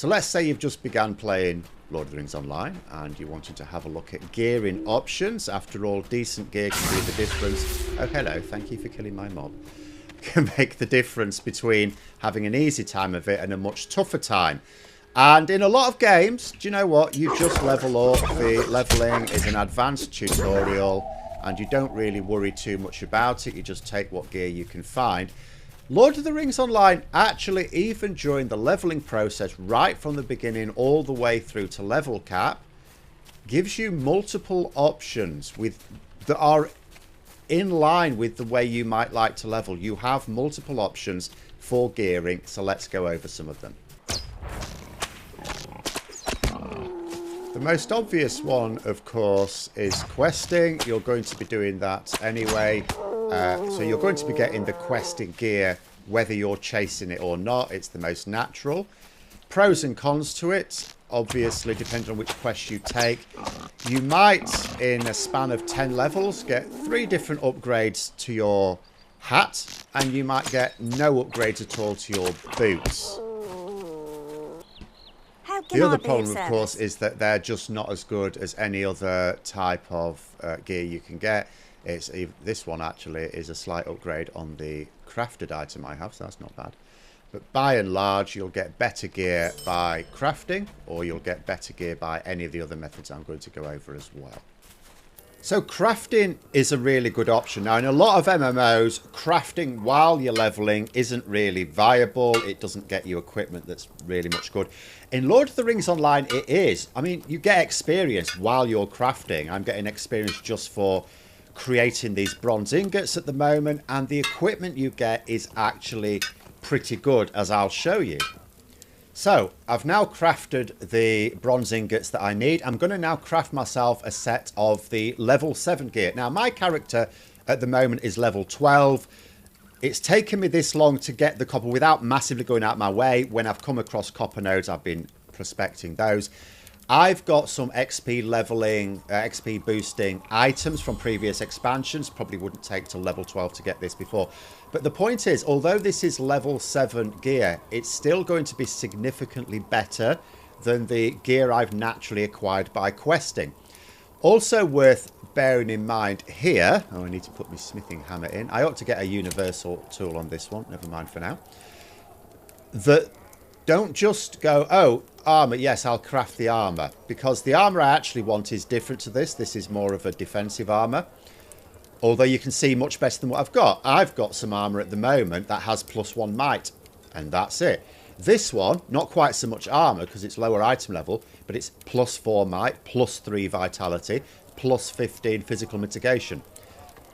So let's say you've just begun playing Lord of the Rings Online and you wanted to have a look at gearing options. After all, decent gear can be the difference. Oh, hello. Thank you for killing my mob. Can make the difference between having an easy time of it and a much tougher time. And in a lot of games, do you know what? You just level up. The leveling is an advanced tutorial and you don't really worry too much about it. You just take what gear you can find. Lord of the Rings Online, actually, even during the leveling process, right from the beginning all the way through to level cap, gives you multiple options that are in line with the way you might like to level. You have multiple options for gearing, so let's go over some of them. The most obvious one, of course, is questing. You're going to be doing that anyway. So you're going to be getting the questing gear whether you're chasing it or not. It's the most natural. Pros and cons to it, obviously, depending on which quest you take. You might, in a span of 10 levels, get 3 different upgrades to your hat, and you might get no upgrades at all to your boots. The other problem, of course, is that they're just not as good as any other type of gear you can get. This one, actually, is a slight upgrade on the crafted item I have, so that's not bad. But by and large, you'll get better gear by crafting, or you'll get better gear by any of the other methods I'm going to go over as well. So crafting is a really good option. Now, in a lot of MMOs, crafting while you're leveling isn't really viable. It doesn't get you equipment that's really much good. In Lord of the Rings Online, it is. I mean, you get experience while you're crafting. I'm getting experience just for creating these bronze ingots at the moment, and the equipment you get is actually pretty good, as I'll show you. So I've now crafted the bronze ingots that I need. I'm going to now craft myself a set of the level 7 gear. Now my character at the moment is level 12. It's taken me this long to get the copper without massively going out my way. When I've come across copper nodes, I've been prospecting those. I've got some XP leveling, XP boosting items from previous expansions. Probably wouldn't take till level 12 to get this before. But the point is, although this is level 7 gear, it's still going to be significantly better than the gear I've naturally acquired by questing. Also worth bearing in mind here, oh, I need to put my smithing hammer in. I ought to get a universal tool on this one, never mind for now. That don't just go, oh, armor, yes, I'll craft the armor. Because the armor I actually want is different to this. This is more of a defensive armor. Although you can see much better than what I've got. I've got some armor at the moment that has +1 might. And that's it. This one, not quite so much armor because it's lower item level. But it's +4 might, +3 vitality, +15 physical mitigation.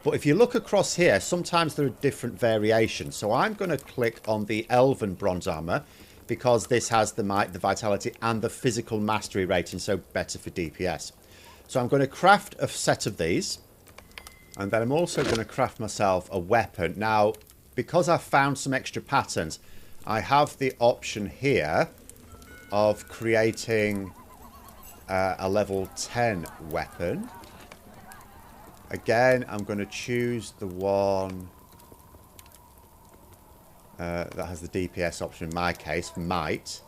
But if you look across here, sometimes there are different variations. So I'm going to click on the Elven bronze armor, because this has the might, the vitality, and the physical mastery rating, so better for DPS. So I'm going to craft a set of these, and then I'm also going to craft myself a weapon. Now, because I've found some extra patterns, I have the option here of creating a level 10 weapon. Again, I'm going to choose the one that has the DPS option in my case, might.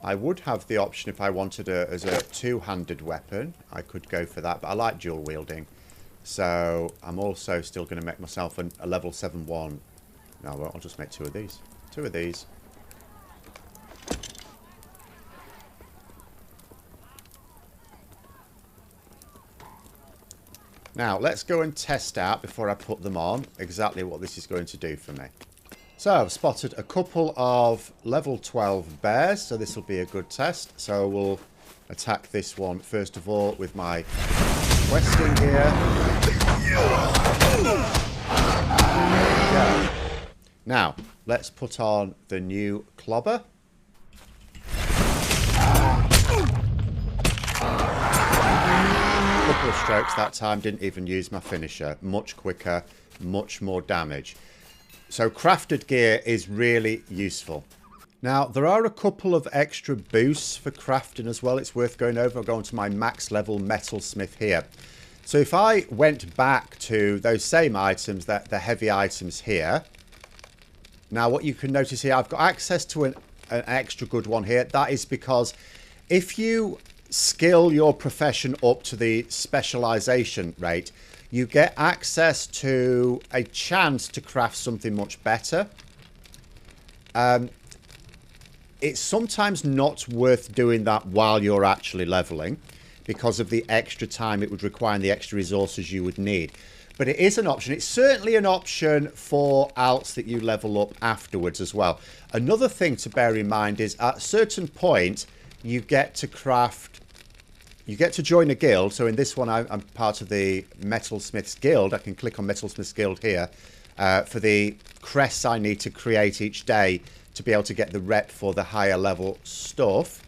I would have the option if I wanted as a two-handed weapon. I could go for that, but I like dual wielding. So I'm also still going to make myself a level 7 one. No, well, I'll just make 2 of these. 2 of these. Now, let's go and test out, before I put them on, exactly what this is going to do for me. So, I've spotted a couple of level 12 bears, so this will be a good test. So, we'll attack this one, first of all, with my questing gear. There we go. Now, let's put on the new clobber. Couple of strokes that time, didn't even use my finisher. Much quicker, much more damage. So crafted gear is really useful. Now, there are a couple of extra boosts for crafting as well. It's worth going over. I'll go on to my max level metalsmith here. So if I went back to those same items, the heavy items here. Now what you can notice here, I've got access to an extra good one here. That is because if you skill your profession up to the specialization rate, you get access to a chance to craft something much better. It's sometimes not worth doing that while you're actually leveling because of the extra time it would require and the extra resources you would need. But it is an option. It's certainly an option for alts that you level up afterwards as well. Another thing to bear in mind is at a certain point, you get to craft, you get to join a guild. So in this one, I'm part of the Metalsmiths Guild. I can click on Metalsmiths Guild here for the crests I need to create each day to be able to get the rep for the higher level stuff.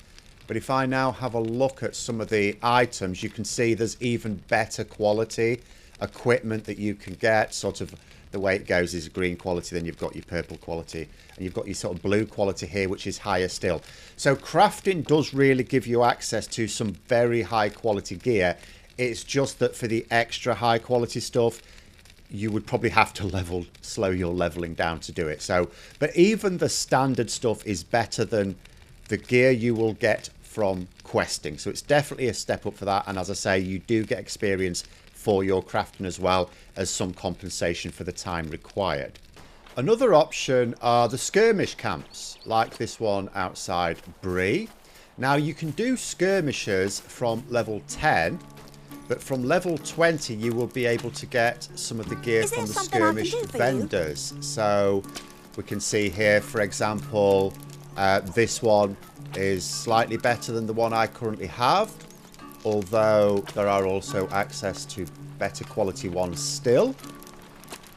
But if I now have a look at some of the items, you can see there's even better quality equipment that you can get. Sort of the way it goes is green quality, then you've got your purple quality, and you've got your sort of blue quality here, which is higher still. So crafting does really give you access to some very high quality gear. It's just that for the extra high quality stuff, you would probably have to slow your leveling down to do it. So, but even the standard stuff is better than the gear you will get from questing. So it's definitely a step up for that. And as I say, you do get experience for your crafting as well as some compensation for the time required. Another option are the skirmish camps, like this one outside Bree. Now you can do skirmishes from level 10, but from level 20 you will be able to get some of the gear from the skirmish vendors. So we can see here, for example, this one is slightly better than the one I currently have, although there are also access to better quality ones still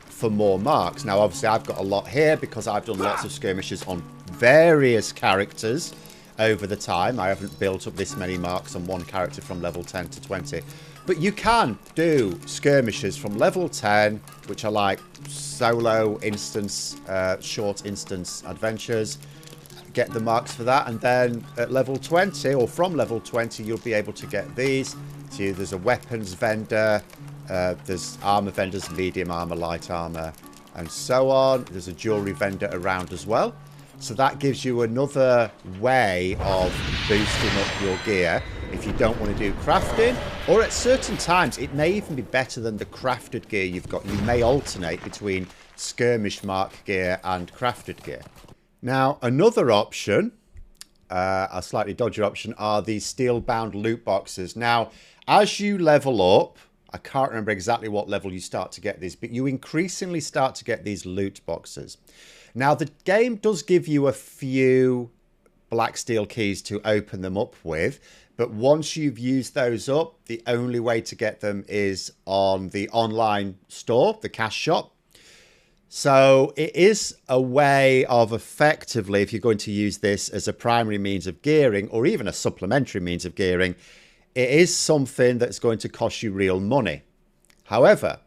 for more marks. Now obviously I've got a lot here because I've done lots of skirmishes on various characters over the time. I haven't built up this many marks on one character from level 10 to 20. But you can do skirmishes from level 10, which are like solo instance, short instance adventures. Get the marks for that, and then at level 20, or from level 20, you'll be able to get these. So there's a weapons vendor, there's armor vendors, medium armor, light armor, and so on. There's a jewelry vendor around as well. So that gives you another way of boosting up your gear if you don't want to do crafting, or at certain times it may even be better than the crafted gear you've got. You may alternate between skirmish mark gear and crafted gear. Now another option, a slightly dodgy option, are these steel bound loot boxes. Now as you level up, I can't remember exactly what level you start to get these, but you increasingly start to get these loot boxes. Now the game does give you a few black steel keys to open them up with, but once you've used those up, the only way to get them is on the online store, the cash shop. So it is a way of effectively, if you're going to use this as a primary means of gearing or even a supplementary means of gearing, it is something that's going to cost you real money. However,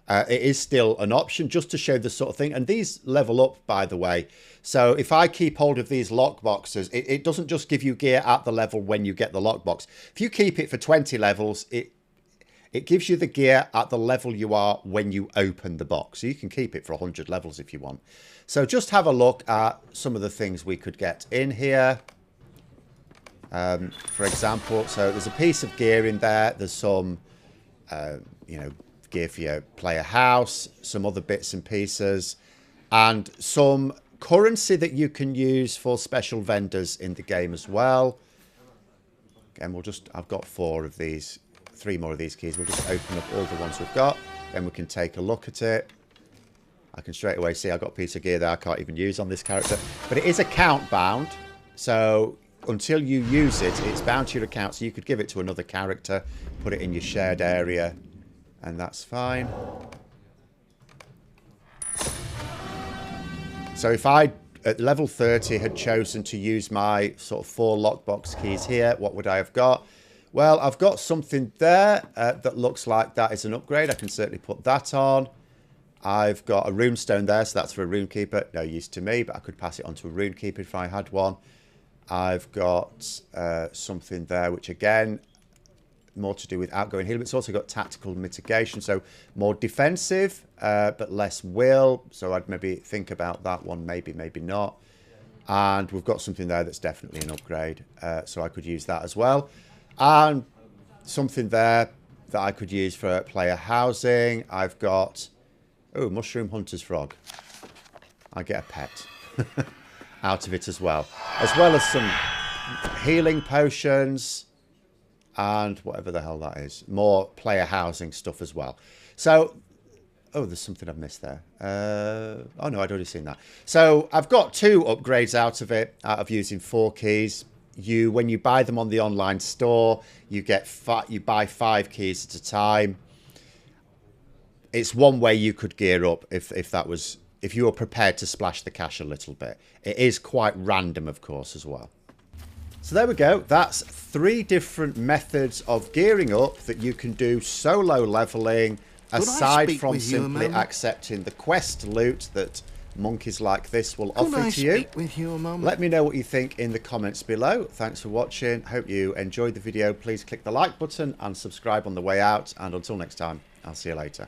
it is still an option just to show the sort of thing. And these level up, by the way. So if I keep hold of these lock boxes, it doesn't just give you gear at the level when you get the lockbox. If you keep it for 20 levels, it gives you the gear at the level you are when you open the box. So you can keep it for 100 levels if you want. So just have a look at some of the things we could get in here. For example, so there's a piece of gear in there. There's some, gear for your player house, some other bits and pieces, and some currency that you can use for special vendors in the game as well. Again, I've got 4 of these. 3 more of these keys. We'll just open up all the ones we've got, then we can take a look at it. I can straight away see I've got a piece of gear there I can't even use on this character, but it is account bound, so until you use it, it's bound to your account. So you could give it to another character, put it in your shared area, and that's fine. So if I at level 30 had chosen to use my sort of 4 lockbox keys here, what would I have got? Well, I've got something there that looks like that is an upgrade. I can certainly put that on. I've got a runestone there, so that's for a runekeeper. No use to me, but I could pass it on to a runekeeper if I had one. I've got something there, which again, more to do with outgoing healing. It's also got tactical mitigation, so more defensive, but less will. So I'd maybe think about that one, maybe not. And we've got something there that's definitely an upgrade, so I could use that as well. And something there that I could use for player housing. I've got, oh, Mushroom Hunter's Frog. I get a pet out of it as well as some healing potions and whatever the hell that is. More player housing stuff as well. So, oh, there's something I've missed there. Oh no, I'd already seen that. So I've got 2 upgrades out of it, out of using 4 keys. When you buy them on the online store, you get you buy 5 keys at a time. It's one way you could gear up if you were prepared to splash the cash a little bit. It is quite random, of course, as well. So there we go. That's 3 different methods of gearing up that you can do solo leveling, aside from simply accepting the quest loot that monkeys like this will offer to you. Let me know what you think in the comments below. Thanks for watching. Hope you enjoyed the video. Please click the like button and subscribe on the way out. And until next time, I'll see you later.